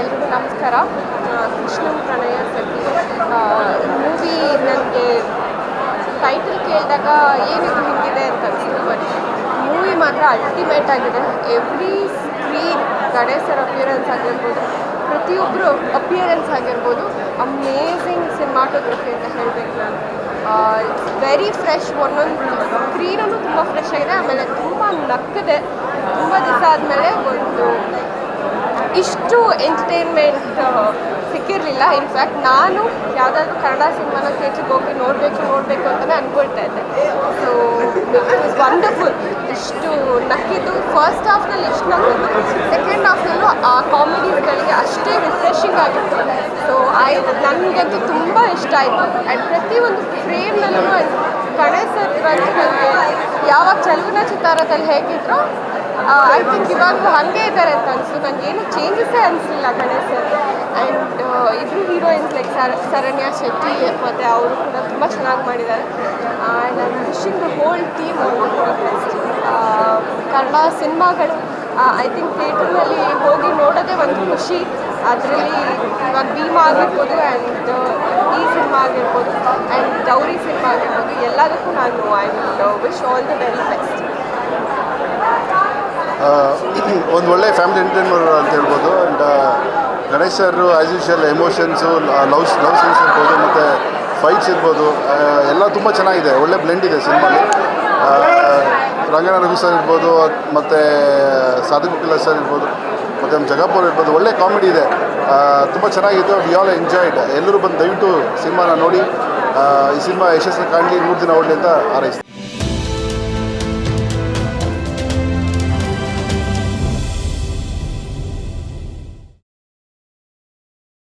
ಎಲ್ರಿಗೂ ನಮಸ್ಕಾರ. ಕೃಷ್ಣನ್ ಪ್ರಣಯ ಸಖಿ ಮೂವಿ ನನಗೆ ಟೈಟಲ್ ಕೇಳಿದಾಗ ಏನಿದು ಹಿಂಗಿದೆ ಅಂತ ಅನಿಸ್ತು. ಬಟ್ ಮೂವಿ ಮಾತ್ರ ಅಲ್ಟಿಮೇಟ್ ಆಗಿದೆ. Every screen Ganesh sir appearance ಆಗಿರ್ಬೋದು, ಪ್ರತಿಯೊಬ್ಬರು ಅಪಿಯರೆನ್ಸ್ ಆಗಿರ್ಬೋದು, ಅಮೇಝಿಂಗ್ ಸಿನಿಮಾಟೋಗ್ರಫಿ ಅಂತ ಹೇಳಬೇಕು ನಾನು. It's very fresh. ಒಂದೊಂದು ಸ್ಕ್ರೀನೂ ತುಂಬ ಫ್ರೆಶ್ ಆಗಿದೆ. ಆಮೇಲೆ ತುಂಬ ನಕ್ಕದೆ. ತುಂಬ ದಿವಸ ಆದಮೇಲೆ ಒಂದು ಇಷ್ಟು ಎಂಟರ್ಟೈನ್ಮೆಂಟ್ ಸಿಕ್ಕಿರಲಿಲ್ಲ. ಇನ್ಫ್ಯಾಕ್ಟ್ ನಾನು ಯಾವುದಾದ್ರೂ ಕನ್ನಡ ಸಿನಿಮಾನ ಥಿಯೇಟ್ರಿಗೆ ಹೋಗಿ ನೋಡಬೇಕು ಅಂತಲೇ ಅಂದ್ಕೊಳ್ತಾ ಇದ್ದೆ. So it was wonderful. ಇಷ್ಟು ನಕ್ಕಿದ್ದು ಫಸ್ಟ್ ಹಾಫ್ನಲ್ಲಿ ಇಷ್ಟು ನಕ್ಕಿದ್ದು, ಸೆಕೆಂಡ್ ಹಾಫ್ನಲ್ಲೂ ಆ ಕಾಮಿಡೀಸ್ಗಳಿಗೆ ಅಷ್ಟೇ ರಿಫ್ರೆಶಿಂಗ್ ಆಗಿತ್ತು. ಸೊ ನನಗಂತೂ ತುಂಬ ಇಷ್ಟ ಆಯಿತು. ಆ್ಯಂಡ್ ಪ್ರತಿಯೊಂದು ಫ್ರೇಮ್ನಲ್ಲೂ ಗಣೇಶ್ ಸರ್ ನನಗೆ ಯಾವಾಗ ಚಲುವನ ಚಿತ್ತಾರದಲ್ಲಿ ಹೇಗಿದ್ರು ಐ ಥಿಂಕ್ ಇವಾಗಲೂ ಹಾಗೆ ಇದ್ದಾರೆ ಅಂತ ಅನಿಸ್ತು. ನನಗೇನು ಚೇಂಜಸ್ಸೇ ಅನಿಸಲಿಲ್ಲ ಗಣೇಶ್ ಸರ್. ಆ್ಯಂಡ್ ಇಬ್ಬರು ಹೀರೋಯಿನ್ಸ್ ಲೈಕ್ ಶರಣ್ಯ ಶೆಟ್ಟಿ ಮತ್ತು ಅವರು ಕೂಡ ತುಂಬ ಚೆನ್ನಾಗಿ ಮಾಡಿದ್ದಾರೆ. And I wishing the whole team Kannada ಸಿನಿಮಾಗಳು ಐ ಥಿಂಕ್ ಥಿಯೇಟರ್ನಲ್ಲಿ ಹೋಗಿ ನೋಡೋದೇ ಒಂದು ಖುಷಿ. ಅದರಲ್ಲಿ ಇವಾಗ ಭೀಮಾ ಆಗಿರ್ಬೋದು ಆ್ಯಂಡ್ ಈ ಸಿನಿಮಾ ಆಗಿರ್ಬೋದು ಆ್ಯಂಡ್ ಗೌರಿ ಸಿನಿಮಾ ಆಗಿರ್ಬೋದು, ಎಲ್ಲದಕ್ಕೂ ನಾನು I wish all the very best. ಒಂದು ಒಳ್ಳೆ ಫ್ಯಾಮಿಲಿ ಎಂಟರ್ಟೈನ್ಮೆಂಟ್ ಅಂತ ಹೇಳ್ಬೋದು. And Ganesh sir as usual emotions, love scenes ಇರ್ಬೋದು, ಮತ್ತು ಫೈಟ್ಸ್ ಇರ್ಬೋದು, ಎಲ್ಲ ತುಂಬ ಚೆನ್ನಾಗಿದೆ. ಒಳ್ಳೆ ಬ್ಲೆಂಡ್ ಇದೆ ಸಿನಿಮಾಲಿ. ರಂಗನಾಥ ರಘು ಸರ್ ಇರ್ಬೋದು, ಮತ್ತು ಸಾಧು ಕೋಕಿಲ ಸರ್ ಇರ್ಬೋದು, ಮತ್ತು ನಮ್ಮ ಜಗಪುರ್ ಇರ್ಬೋದು, ಒಳ್ಳೆ ಕಾಮಿಡಿ ಇದೆ. ತುಂಬ ಚೆನ್ನಾಗಿತ್ತು. We all enjoyed. ಎಲ್ಲರೂ ಬಂದು ದಯವಿಟ್ಟು ಸಿನಿಮಾನ ನೋಡಿ ಈ ಸಿನಿಮಾ ಯಶಸ್ಸನ್ನು ಕಾಣಲಿ, 3 ದಿನ ಓಡಲಿ ಅಂತ ಹಾರೈಸ್ತೀನಿ.